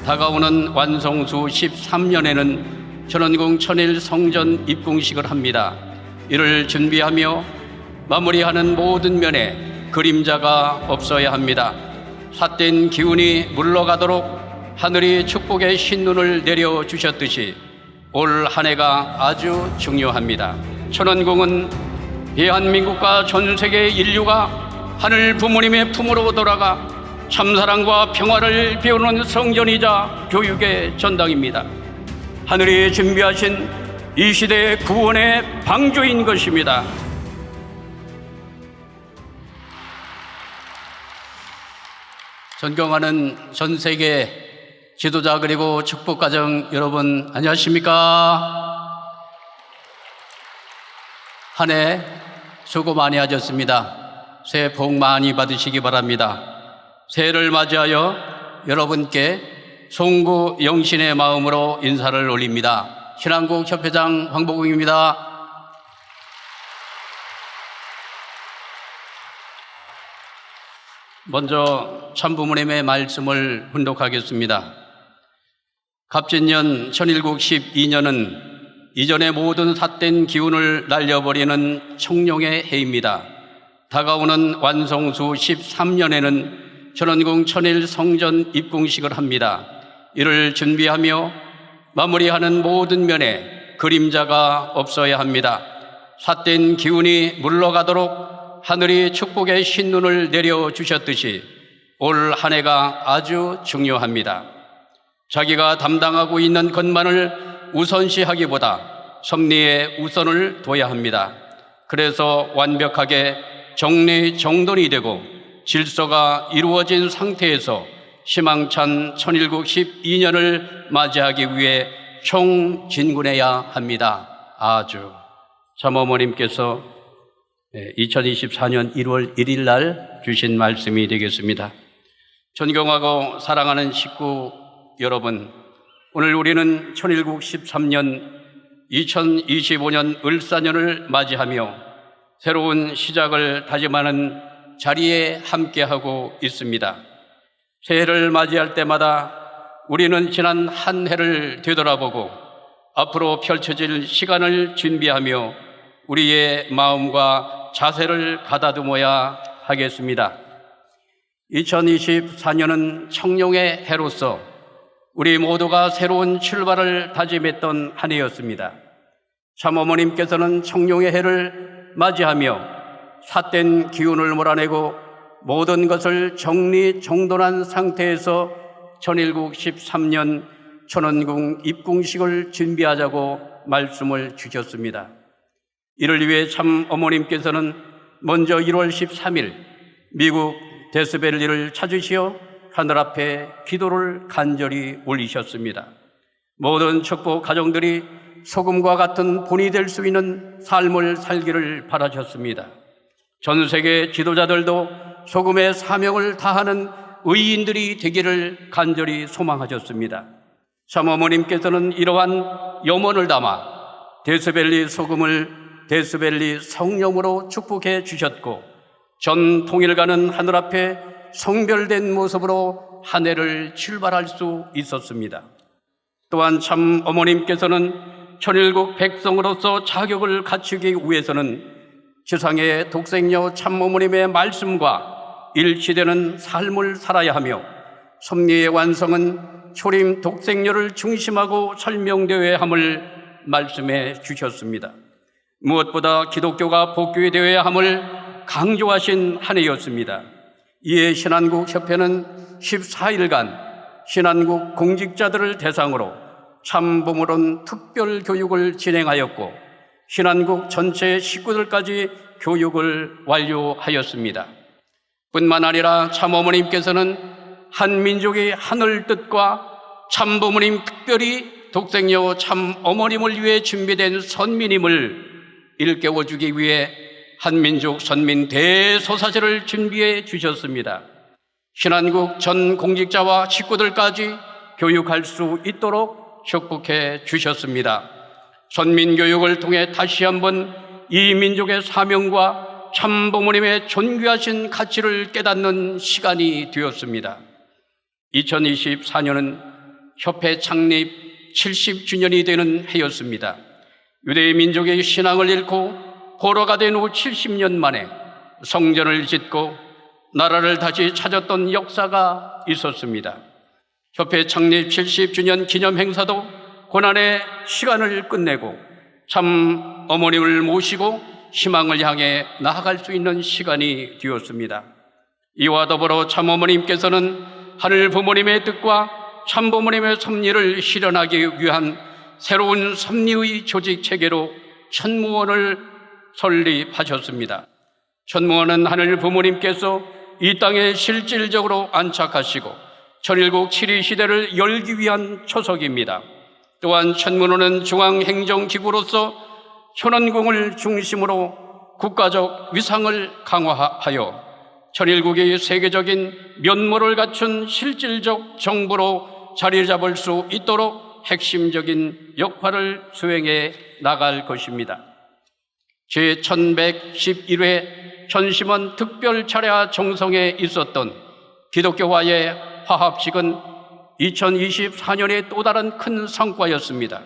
다가오는 완성수 13년에는 천원궁 천일 성전 입궁식을 합니다. 이를 준비하며 마무리하는 모든 면에 그림자가 없어야 합니다. 삿된 기운이 물러가도록 하늘이 축복의 신눈을 내려주셨듯이 올 한 해가 아주 중요합니다. 천원궁은 대한민국과 전 세계 인류가 하늘 부모님의 품으로 돌아가 참사랑과 평화를 배우는 성전이자 교육의 전당입니다. 하늘이 준비하신 이 시대의 구원의 방주인 것입니다. 존경하는 전 세계 지도자 그리고 축복가정 여러분, 안녕하십니까? 한 해 수고 많이 하셨습니다. 새해 복 많이 받으시기 바랍니다. 새해를 맞이하여 여러분께 송구 영신의 마음으로 인사를 올립니다. 신한국 협회장 황보궁입니다. 먼저 참부모님의 말씀을 훈독하겠습니다. 갑진년 천일국 12년은 이전의 모든 삿된 기운을 날려버리는 청룡의 해입니다. 다가오는 완성수 13년에는 천원궁 천일 성전 입궁식을 합니다. 이를 준비하며 마무리하는 모든 면에 그림자가 없어야 합니다. 삿된 기운이 물러가도록 하늘이 축복의 신눈을 내려주셨듯이 올 한 해가 아주 중요합니다. 자기가 담당하고 있는 것만을 우선시하기보다 섭리에 우선을 둬야 합니다. 그래서 완벽하게 정리정돈이 되고 질서가 이루어진 상태에서 희망찬 천일국 12년을 맞이하기 위해 총진군해야 합니다. 아주 참어머님께서 2024년 1월 1일 날 주신 말씀이 되겠습니다. 존경하고 사랑하는 식구 여러분, 오늘 우리는 천일국 13년 2025년 을사년을 맞이하며 새로운 시작을 다짐하는 자리에 함께하고 있습니다. 새해를 맞이할 때마다 우리는 지난 한 해를 되돌아보고 앞으로 펼쳐질 시간을 준비하며 우리의 마음과 자세를 가다듬어야 하겠습니다. 2024년은 청룡의 해로서 우리 모두가 새로운 출발을 다짐했던 한 해였습니다. 참어머님께서는 청룡의 해를 맞이하며 삿된 기운을 몰아내고 모든 것을 정리정돈한 상태에서 천일국 13년 천원궁 입궁식을 준비하자고 말씀을 주셨습니다. 이를 위해 참어머님께서는 먼저 1월 13일 미국 데스밸리를 찾으시어 하늘 앞에 기도를 간절히 올리셨습니다. 모든 축복 가정들이 소금과 같은 본이 될 수 있는 삶을 살기를 바라셨습니다. 전 세계 지도자들도 소금의 사명을 다하는 의인들이 되기를 간절히 소망하셨습니다. 참어머님께서는 이러한 염원을 담아 데스밸리 소금을 데스밸리 성령으로 축복해 주셨고 전 통일가는 하늘 앞에 성별된 모습으로 한 해를 출발할 수 있었습니다. 또한 참 어머님께서는 천일국 백성으로서 자격을 갖추기 위해서는 지상의 독생녀 참 어머님의 말씀과 일치되는 삶을 살아야 하며 섭리의 완성은 초림 독생녀를 중심하고 설명되어야 함을 말씀해 주셨습니다. 무엇보다 기독교가 복귀되어야 함을 강조하신 한 해였습니다. 이에 신한국 협회는 14일간 신한국 공직자들을 대상으로 참부모론 특별 교육을 진행하였고 신한국 전체 식구들까지 교육을 완료하였습니다. 뿐만 아니라 참어머님께서는 한 민족의 하늘 뜻과 참부모님 특별히 독생녀 참어머님을 위해 준비된 선민임을 일깨워주기 위해 한민족 선민 대소사제를 준비해 주셨습니다. 신한국 전 공직자와 식구들까지 교육할 수 있도록 축복해 주셨습니다. 선민교육을 통해 다시 한번 이 민족의 사명과 참부모님의 존귀하신 가치를 깨닫는 시간이 되었습니다. 2024년은 협회 창립 70주년이 되는 해였습니다. 유대 민족의 신앙을 잃고 포로가 된 후 70년 만에 성전을 짓고 나라를 다시 찾았던 역사가 있었습니다. 협회 창립 70주년 기념 행사도 고난의 시간을 끝내고 참 어머님을 모시고 희망을 향해 나아갈 수 있는 시간이 되었습니다. 이와 더불어 참 어머님께서는 하늘 부모님의 뜻과 참 부모님의 섭리를 실현하기 위한 새로운 섭리의 조직 체계로 천무원을 설립하셨습니다. 천무원은 하늘 부모님께서 이 땅에 실질적으로 안착하시고 천일국 7위 시대를 열기 위한 초석입니다. 또한 천문호는 중앙행정기구로서 현원궁을 중심으로 국가적 위상을 강화하여 천일국의 세계적인 면모를 갖춘 실질적 정부로 자리 잡을 수 있도록 핵심적인 역할을 수행해 나갈 것입니다. 제1111회 전심원 특별 차례 정성에 있었던 기독교와의 화합식은 2024년의 또 다른 큰 성과였습니다.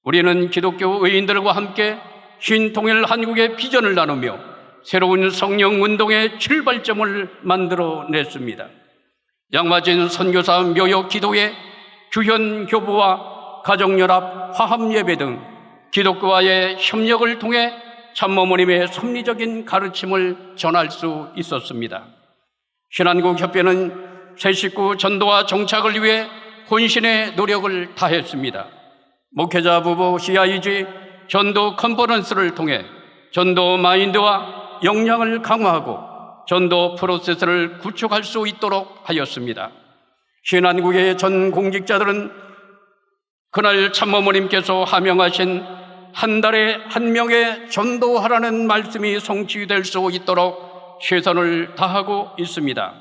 우리는 기독교 의인들과 함께 신통일 한국의 비전을 나누며 새로운 성령 운동의 출발점을 만들어냈습니다. 양마진 선교사 묘역 기도회, 규현 교부와 가정연합 화합예배 등 기독교와의 협력을 통해 참어머님의 섭리적인 가르침을 전할 수 있었습니다. 신한국협회는 새 식구 전도와 정착을 위해 혼신의 노력을 다했습니다. 목회자 부부 CIG 전도 컨퍼런스를 통해 전도 마인드와 역량을 강화하고 전도 프로세스를 구축할 수 있도록 하였습니다. 신한국의 전 공직자들은 그날 참어머님께서 하명하신 한 달에 한 명의 전도하라는 말씀이 성취될 수 있도록 최선을 다하고 있습니다.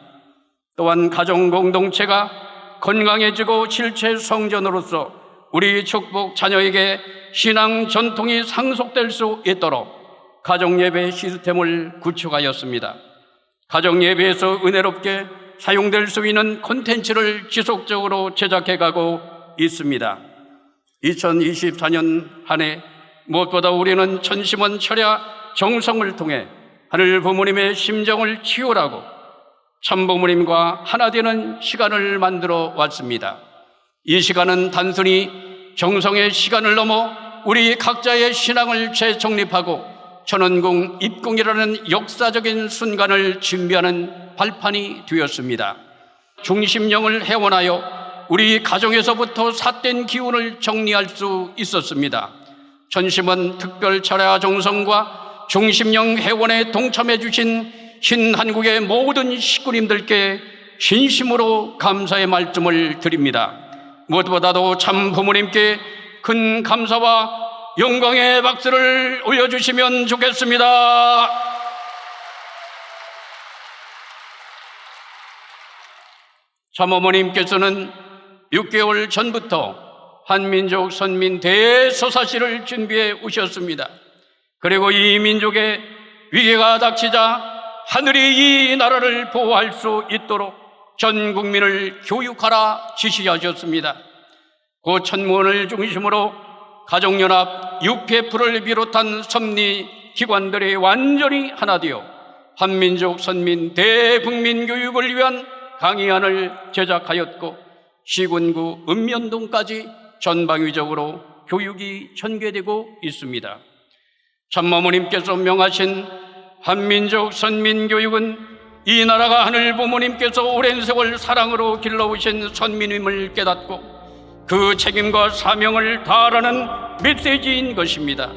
또한 가정 공동체가 건강해지고 실체 성전으로서 우리 축복 자녀에게 신앙 전통이 상속될 수 있도록 가정예배 시스템을 구축하였습니다. 가정예배에서 은혜롭게 사용될 수 있는 콘텐츠를 지속적으로 제작해가고 있습니다. 2024년 한 해 무엇보다 우리는 천심원 철야 정성을 통해 하늘 부모님의 심정을 치유하고 참부모님과 하나 되는 시간을 만들어 왔습니다. 이 시간은 단순히 정성의 시간을 넘어 우리 각자의 신앙을 재정립하고 천원궁 입궁이라는 역사적인 순간을 준비하는 발판이 되었습니다. 중심령을 회원하여 우리 가정에서부터 삿된 기운을 정리할 수 있었습니다. 천심원 특별 차례 정성과 중심령 회원에 동참해 주신 신한국의 모든 식구님들께 진심으로 감사의 말씀을 드립니다. 무엇보다도 참 부모님께 큰 감사와 영광의 박수를 올려주시면 좋겠습니다. 참어머님께서는 6개월 전부터 한민족 선민 대서사시를 준비해 오셨습니다. 그리고 이 민족의 위기가 닥치자 하늘이 이 나라를 보호할 수 있도록 전 국민을 교육하라 지시하셨습니다. 고 천무원을 중심으로 가정연합, UPF를 비롯한 섭리기관들이 완전히 하나 되어 한민족 선민 대국민 교육을 위한 강의안을 제작하였고 시군구 읍면동까지 전방위적으로 교육이 전개되고 있습니다. 참어머님께서 명하신 한민족 선민교육은 이 나라가 하늘 부모님께서 오랜 세월 사랑으로 길러오신 선민임을 깨닫고 그 책임과 사명을 다하라는 메시지인 것입니다.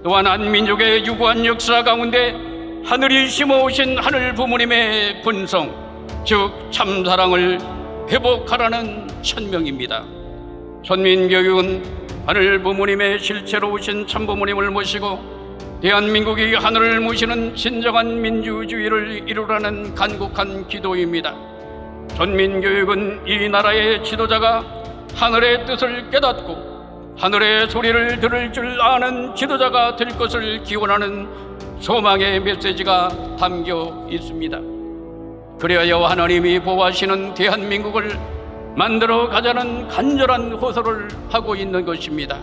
또한 한민족의 유구한 역사 가운데 하늘이 심어오신 하늘 부모님의 본성, 즉 참사랑을 회복하라는 천명입니다. 선민교육은 하늘 부모님의 실체로 오신 참부모님을 모시고 대한민국이 하늘을 모시는 진정한 민주주의를 이루라는 간곡한 기도입니다. 선민교육은 이 나라의 지도자가 하늘의 뜻을 깨닫고 하늘의 소리를 들을 줄 아는 지도자가 될 것을 기원하는 소망의 메시지가 담겨 있습니다. 그리하여 하나님이 보호하시는 대한민국을 만들어 가자는 간절한 호소를 하고 있는 것입니다.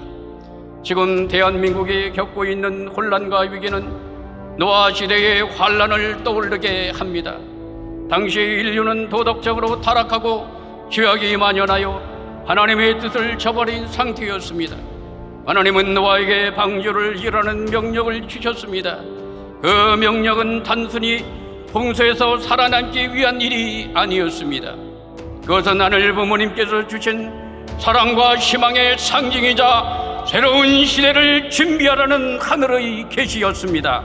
지금 대한민국이 겪고 있는 혼란과 위기는 노아 시대의 환란을 떠올리게 합니다. 당시 인류는 도덕적으로 타락하고 죄악이 만연하여 하나님의 뜻을 저버린 상태였습니다. 하나님은 노아에게 방주를 일하는 명령을 주셨습니다. 그 명령은 단순히 홍수에서 살아남기 위한 일이 아니었습니다. 그것은 하늘 부모님께서 주신 사랑과 희망의 상징이자 새로운 시대를 준비하라는 하늘의 계시였습니다.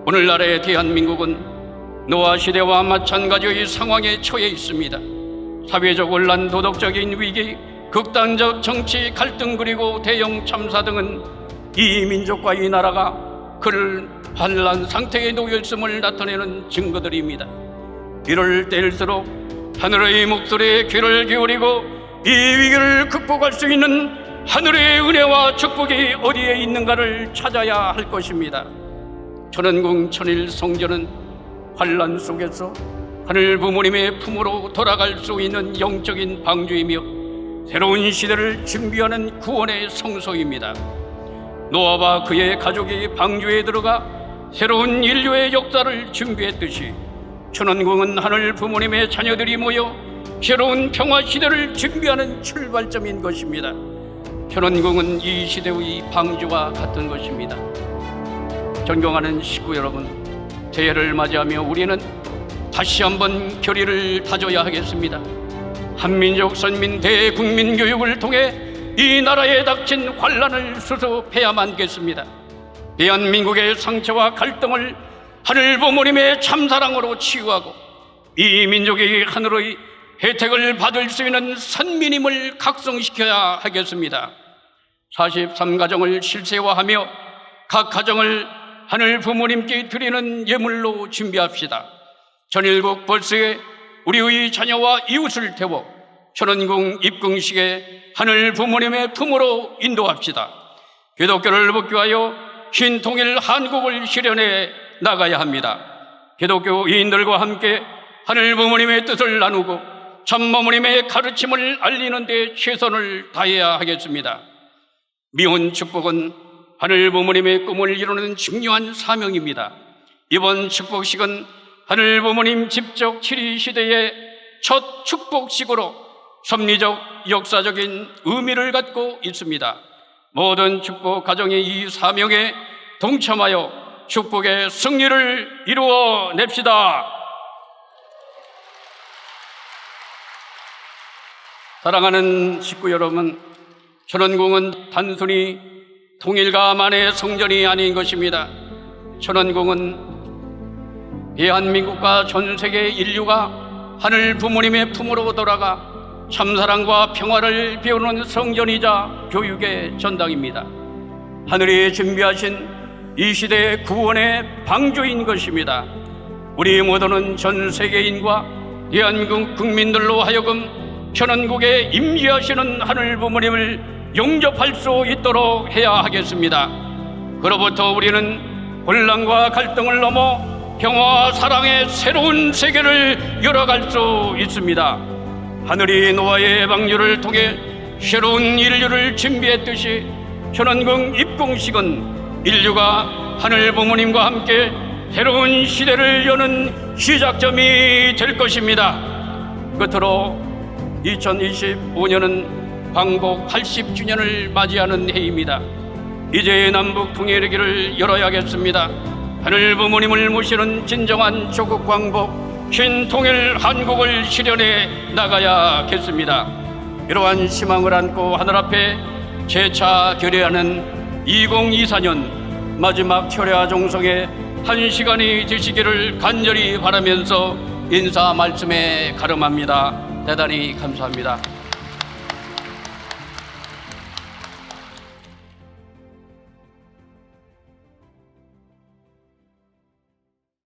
오늘날의 대한민국은 노아 시대와 마찬가지의 상황에 처해 있습니다. 사회적 혼란, 도덕적인 위기, 극단적 정치 갈등, 그리고 대형 참사 등은 이 민족과 이 나라가 그를 환난 상태에 놓여 있음을 나타내는 증거들입니다. 이럴 때일수록 하늘의 목소리에 귀를 기울이고 이 위기를 극복할 수 있는 하늘의 은혜와 축복이 어디에 있는가를 찾아야 할 것입니다. 천원궁 천일 성전은 환난 속에서 하늘 부모님의 품으로 돌아갈 수 있는 영적인 방주이며 새로운 시대를 준비하는 구원의 성소입니다. 노아와 그의 가족이 방주에 들어가 새로운 인류의 역사를 준비했듯이 천원궁은 하늘 부모님의 자녀들이 모여 새로운 평화 시대를 준비하는 출발점인 것입니다. 천원궁은 이 시대의 방주와 같은 것입니다. 존경하는 식구 여러분, 새해를 맞이하며 우리는 다시 한번 결의를 다져야 하겠습니다. 한민족 선민 대국민 교육을 통해 이 나라에 닥친 환란을 수습해야만겠습니다. 대한민국의 상처와 갈등을 하늘 부모님의 참사랑으로 치유하고 이 민족이 하늘의 혜택을 받을 수 있는 선민임을 각성시켜야 하겠습니다. 43가정을 실세화하며 각 가정을 하늘 부모님께 드리는 예물로 준비합시다. 전일국 벌스에 우리의 자녀와 이웃을 태워 천원궁 입궁식에 하늘 부모님의 품으로 인도합시다. 기독교를 복귀하여 신통일 한국을 실현해 나가야 합니다. 기독교인들과 함께 하늘 부모님의 뜻을 나누고 참부모님의 가르침을 알리는 데 최선을 다해야 하겠습니다. 미혼 축복은 하늘 부모님의 꿈을 이루는 중요한 사명입니다. 이번 축복식은 하늘 부모님 집적 7.2 시대의 첫 축복식으로 섭리적, 역사적인 의미를 갖고 있습니다. 모든 축복 가정이 이 사명에 동참하여 축복의 승리를 이루어냅시다. 사랑하는 식구 여러분, 천원궁은 단순히 통일가만의 성전이 아닌 것입니다. 천원궁은 대한민국과 전 세계 인류가 하늘 부모님의 품으로 돌아가 참사랑과 평화를 배우는 성전이자 교육의 전당입니다. 하늘이 준비하신 이 시대의 구원의 방주인 것입니다. 우리 모두는 전 세계인과 대한민국 국민들로 하여금 천원국에 임재하시는 하늘 부모님을 영접할 수 있도록 해야 하겠습니다. 그로부터 우리는 혼란과 갈등을 넘어 평화와 사랑의 새로운 세계를 열어갈 수 있습니다. 하늘이 노아의 방주를 통해 새로운 인류를 준비했듯이 천원궁 입궁식은 인류가 하늘 부모님과 함께 새로운 시대를 여는 시작점이 될 것입니다. 끝으로 2025년은 광복 80주년을 맞이하는 해입니다. 이제 남북 통일의 길을 열어야겠습니다. 하늘 부모님을 모시는 진정한 조국 광복, 신통일 한국을 실현해 나가야겠습니다. 이러한 희망을 안고 하늘 앞에 재차 결의하는 2024년 마지막 철야 종성의 한 시간이 되시기를 간절히 바라면서 인사 말씀에 가름합니다. 대단히 감사합니다.